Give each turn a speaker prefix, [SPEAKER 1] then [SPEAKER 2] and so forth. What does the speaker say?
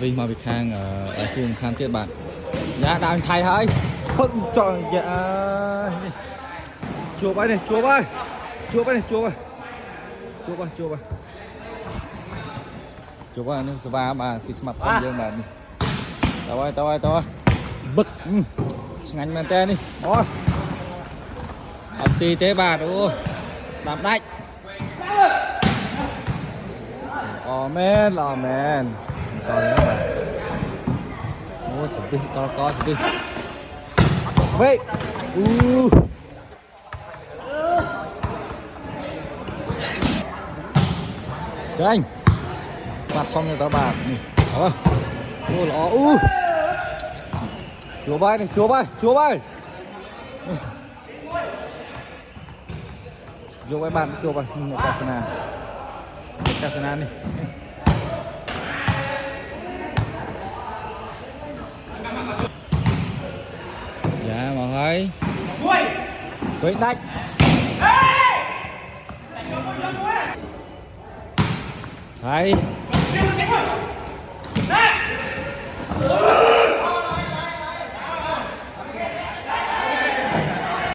[SPEAKER 1] vì mà bị khang ở vùng khang tiết bạn giá đào thay hơi phân chọn dạ chùa bay này chùa bay chùa bay này chùa bay chùa bay chùa bay chùa bay nó va mà thì mặt con dương mà tao ơi bực ngành men ten đi ôi ập tì tế bà ôi làm đạch men còn nữa mà ôi sụp đi to sụp đi vậy cho anh mặt xong rồi tao bà ôi lọ chúa bay này chúa bay chúa bay bạn chúa bay Casana đi dạ mọi người quýt đách thấy